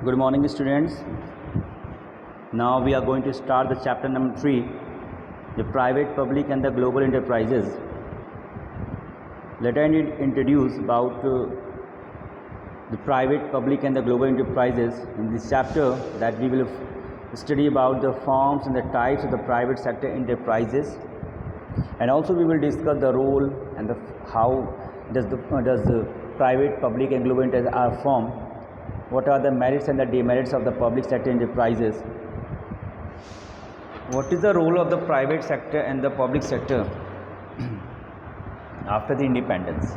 Good morning, students. Now we are going to start the chapter number 3, the private, public and the global enterprises. Let us introduce about the private, public and the global enterprises. In this chapter that we will study about the forms and the types of the private sector enterprises, and also we will discuss the role and how does the private, public and global enterprises are formed. What are the merits and the demerits of the public sector enterprises? What is the role of the private sector and the public sector after the independence?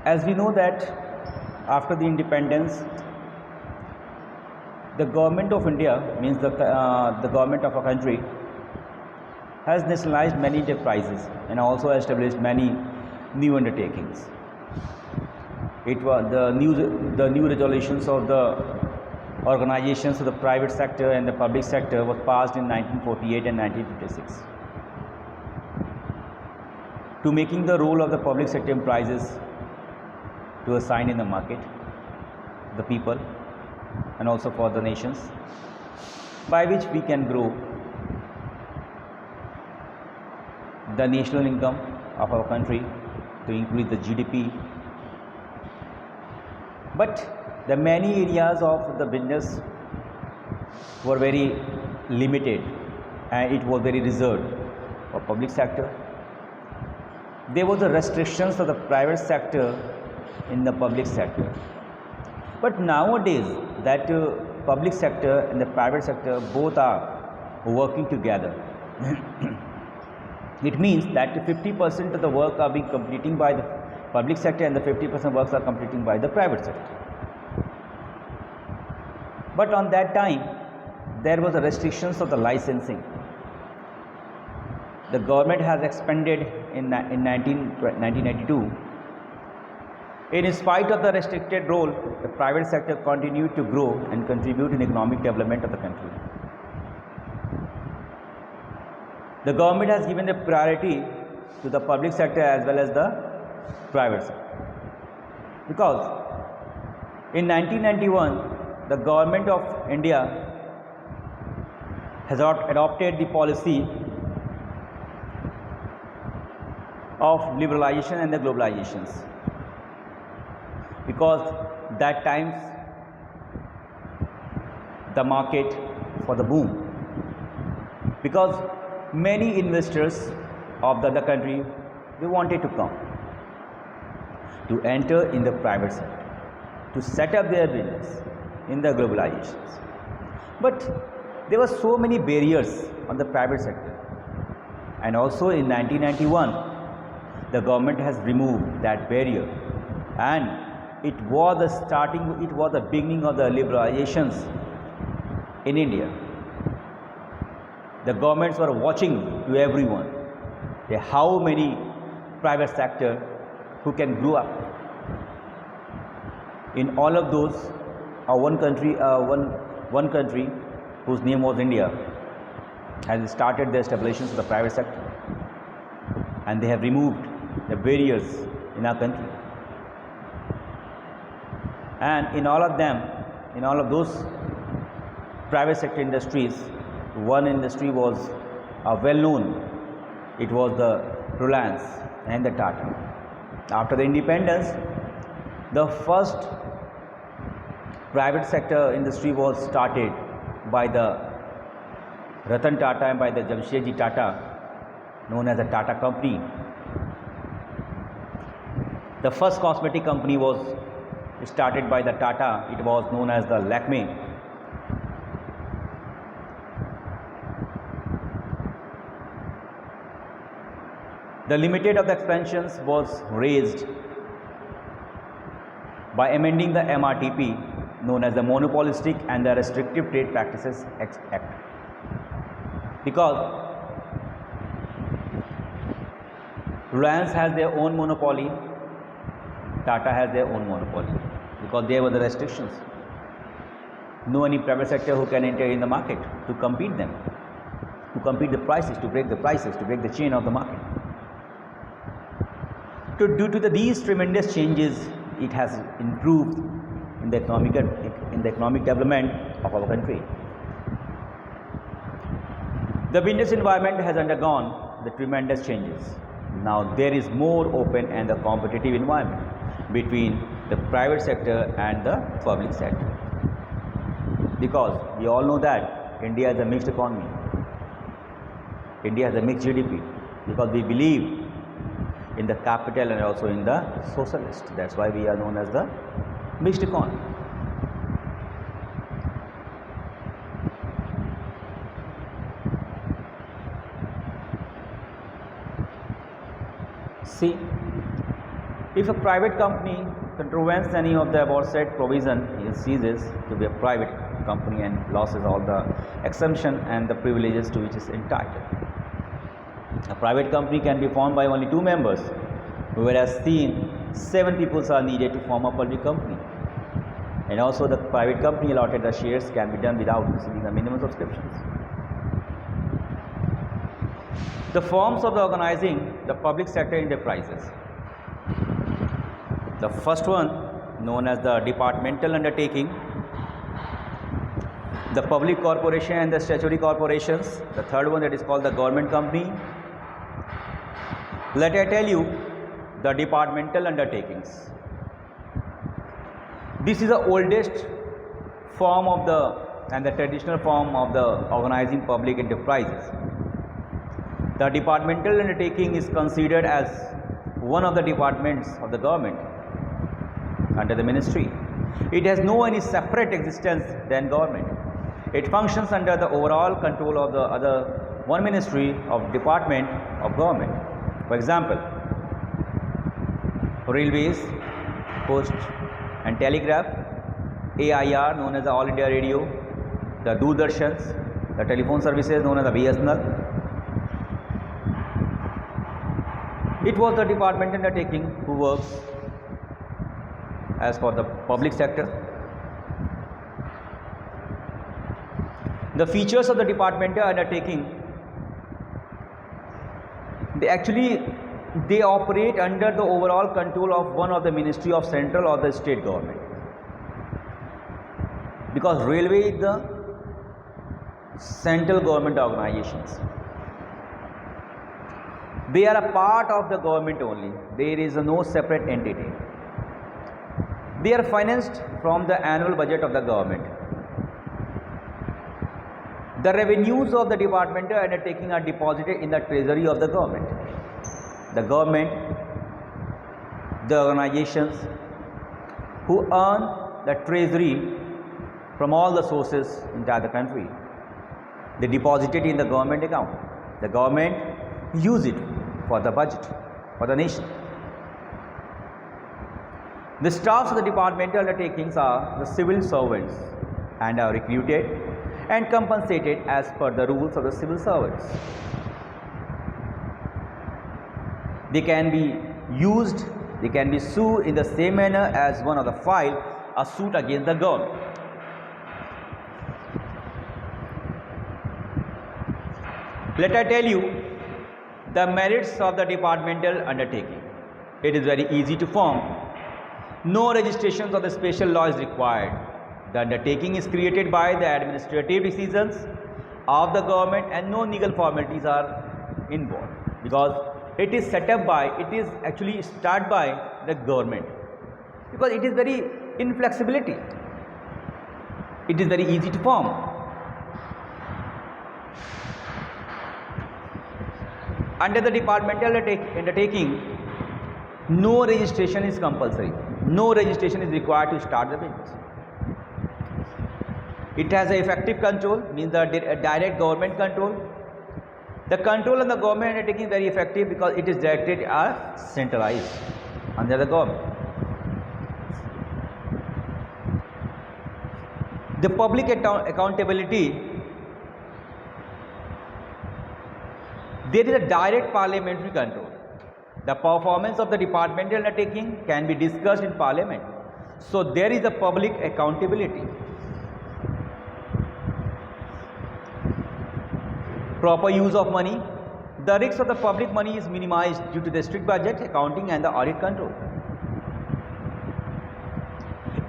As we know that after the independence, the government of India, means the government of a country, has nationalized many enterprises and also established many new undertakings. It was the new resolutions of the organizations of the private sector and the public sector was passed in 1948 and 1956 to making the role of the public sector enterprises to assign in the market, the people and also for the nations, by which we can grow the national income of our country, to increase the GDP. But the many areas of the business were very limited and it was very reserved for public sector. There was the restrictions of the private sector in the public sector. But nowadays that public sector and the private sector both are working together. It means that 50% of the work are being completing by the public sector and the 50% works are completing by the private sector. But on that time there was a restrictions of the licensing. The government has expanded in 1992. In spite of the restricted role, the private sector continued to grow and contribute in economic development of the country. The government has given a priority to the public sector as well as the private sector, because in 1991 the government of India has adopted the policy of liberalization and the globalizations, because that times the market for the boom, because many investors of the country, they wanted to come to enter in the private sector, to set up their business in the globalizations. But there were so many barriers on the private sector, and also in 1991 the government has removed that barrier, and it was the beginning of the liberalizations in India. The governments were watching to everyone, how many private sector who can grow up. In all of those, one country whose name was India has started the establishments of the private sector, and they have removed the barriers in our country. And in all of those private sector industries, one industry was well known. It was the Reliance and the Tata. After the independence, the first private sector industry was started by the Ratan Tata and by the Jamshedji Tata, known as the Tata Company. The first cosmetic company was started by the Tata. It was known as the Lakme. The limit of the expansions was raised by amending the MRTP, known as the Monopolistic and the Restrictive Trade Practices Act, because Reliance has their own monopoly, Tata has their own monopoly, because there were the restrictions. No any private sector who can enter in the market to compete them, to compete the prices, to break the prices, to break the chain of the market. Due to these tremendous changes, it has improved in the economic development of our country. The business environment has undergone the tremendous changes. Now there is more open and a competitive environment between the private sector and the public sector, because we all know that India is a mixed economy. India has a mixed GDP because we believe in the capital and also in the socialist. That's why we are known as the mixed economy. See, if a private company contravenes any of the above said provision, it ceases to be a private company and loses all the exemption and the privileges to which it is entitled. A private company can be formed by only 2 members, whereas 7 people are needed to form a public company. And also the private company allotted the shares can be done without receiving the minimum subscriptions. The forms of the organizing the public sector enterprises. The first one, known as the departmental undertaking, the public corporation and the statutory corporations. The third one, that is called the government company. Let I tell you the departmental undertakings. This is the oldest form of the traditional form of the organizing public enterprises. The departmental undertaking is considered as one of the departments of the government under the ministry. It has no any separate existence than government. It functions under the overall control of the other one ministry of department of government. For example, railways, post and telegraph, AIR known as the All India Radio, the Doordarshans, the telephone services known as the BSNL. It was the department undertaking who works as for the public sector. The features of the departmental undertaking, they operate under the overall control of one of the ministry of central or the state government, because railway is the central government organizations. They are a part of the government only. There is no separate entity. They are financed from the annual budget of the government. The revenues of the departmental undertaking are deposited in the treasury of the government. The government, the organizations who earn the treasury from all the sources inside the country, they deposit it in the government account. The government use it for the budget for the nation. The staffs of the departmental undertakings are the civil servants and are recruited and compensated as per the rules of the civil servants. They can be used, they can be sued in the same manner as one of the file a suit against the government. Let I tell you the merits of the departmental undertaking. It is very easy to form. No registrations of the special law is required. The undertaking is created by the administrative decisions of the government and no legal formalities are involved, because it is set up by, it is actually started by the government, because it is very inflexibility. It is very easy to form. Under the departmental undertaking, no registration is compulsory. No registration is required to start the business. It has an effective control, means the direct government control. The control of the government undertaking is very effective because it is directed or centralized under the government. The public accountability. There is a direct parliamentary control. The performance of the departmental undertaking can be discussed in parliament. So there is a public accountability. Proper use of money. The risk of the public money is minimized due to the strict budget, accounting and the audit control.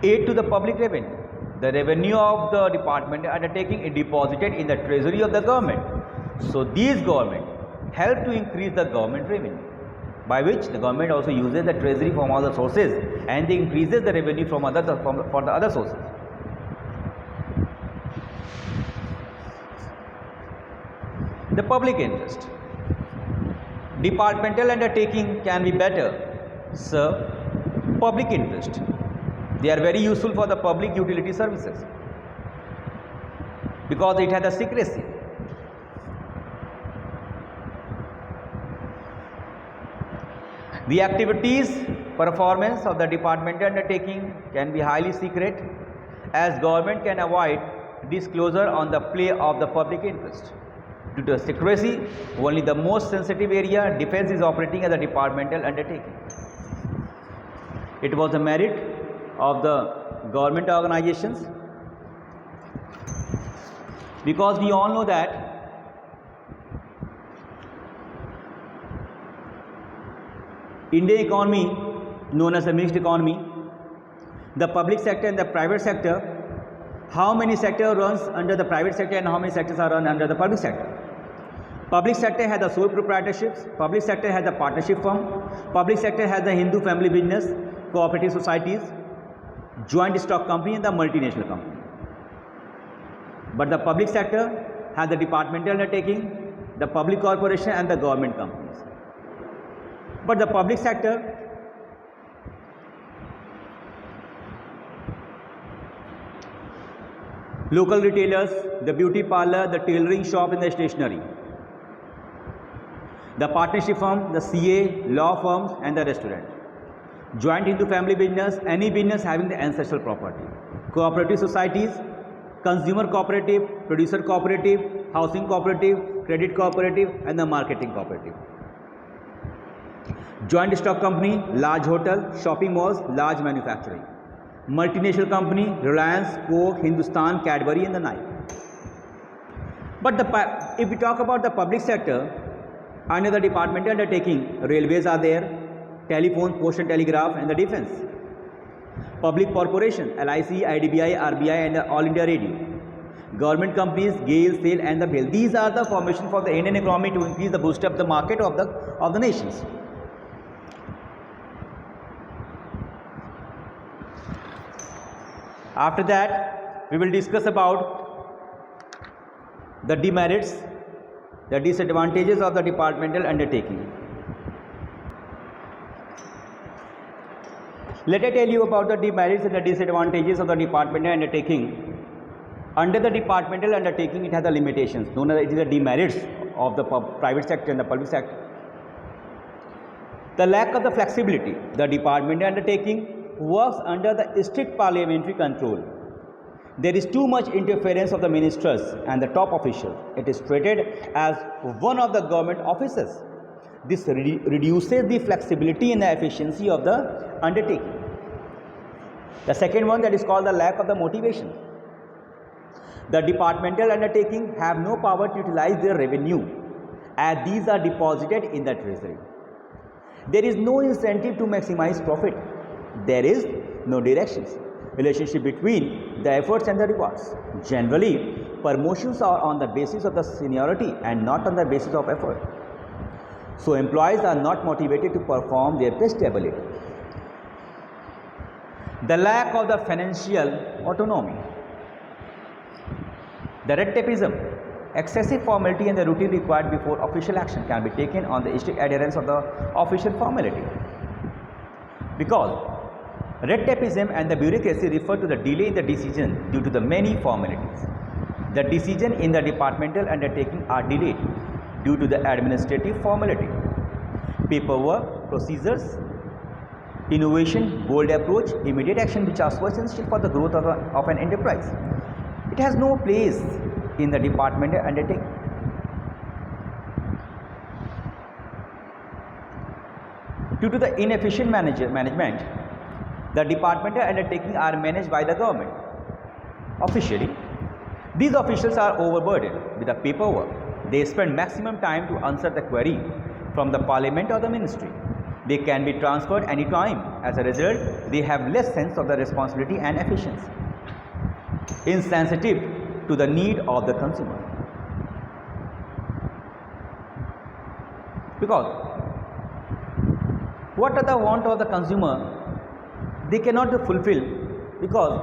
Aid to the public revenue. The revenue of the departmental undertaking is deposited in the treasury of the government. So these government help to increase the government revenue, by which the government also uses the treasury from other sources and they increases the revenue from for the other sources. The public interest. Departmental undertaking can be better serve public interest. They are very useful for the public utility services because it has a secrecy. The activities performance of the departmental undertaking can be highly secret, as government can avoid disclosure on the play of the public interest. Due to secrecy, only the most sensitive area, defense, is operating as a departmental undertaking. It was a merit of the government organizations, because we all know that Indian economy, known as a mixed economy, the public sector and the private sector, how many sector runs under the private sector and how many sectors are run under the public sector. Public sector has the sole proprietorships, public sector has the partnership firm, public sector has the Hindu family business, cooperative societies, joint stock company and the multinational company. But the public sector has the departmental undertaking, the public corporation and the government companies. But the public sector local retailers, the beauty parlor, the tailoring shop and the stationery, the partnership firm, the CA, law firms and the restaurant, joint into family business, any business having the ancestral property, cooperative societies, consumer cooperative, producer cooperative, housing cooperative, credit cooperative and the marketing cooperative. Joint stock company, large hotel, shopping malls, large manufacturing. Multinational company, Reliance, Coke, Hindustan, Cadbury and the Nike. But if we talk about the public sector, under the departmental undertaking, railways are there, telephone, post and telegraph and the defense. Public corporation, LIC, IDBI, RBI and All India Radio. Government companies, GAIL, SAIL and the BHEL. These are the formation for the Indian economy to increase the boost up the market of the nations. After that, we will discuss about the demerits, the disadvantages of the departmental undertaking. Let me tell you about the demerits and the disadvantages of the departmental undertaking. Under the departmental undertaking, it has the limitations. Known as it is the demerits of the private sector and the public sector. The lack of the flexibility. The departmental undertaking works under the strict parliamentary control. There is too much interference of the ministers and the top officials. It is treated as one of the government offices. This reduces the flexibility and the efficiency of the undertaking. The second one, that is called the lack of the motivation. The departmental undertaking have no power to utilize their revenue, as these are deposited in the treasury. There is no incentive to maximize profit. There is no relationship between the efforts and the rewards. Generally, promotions are on the basis of the seniority and not on the basis of effort. So employees are not motivated to perform their best ability. The lack of the financial autonomy. The red tapeism, excessive formality and the routine required before official action can be taken on the strict adherence of the official formality. Because red tapeism and the bureaucracy refer to the delay in the decision due to the many formalities. The decision in the departmental undertaking are delayed due to the administrative formality, paperwork, procedures, innovation, bold approach, immediate action, which are so essential for the growth of an enterprise. It has no place in the departmental undertaking. Due to the inefficient management, the departmental undertaking are managed by the government. Officially, these officials are overburdened with the paperwork. They spend maximum time to answer the query from the parliament or the ministry. They can be transferred anytime. As a result, they have less sense of the responsibility and efficiency. Insensitive to the need of the consumer. Because what are the want of the consumer, they cannot fulfill, because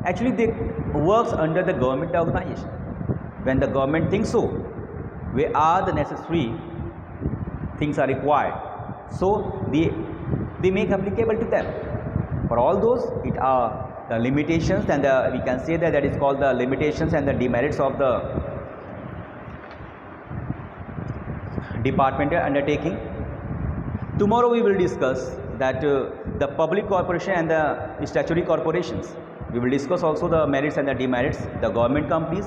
actually they works under the government organization. When the government thinks so, where are the necessary things are required, so they make applicable to them. For all those, it are the limitations, and we can say that is called the limitations and the demerits of the departmental undertaking. Tomorrow we will discuss that the public corporation and the statutory corporations. We will discuss also the merits and the demerits, the government companies.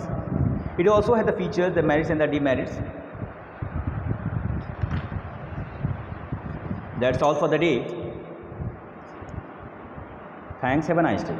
It also has the features, the merits and the demerits. That's all for the day. Thanks. Have a nice day.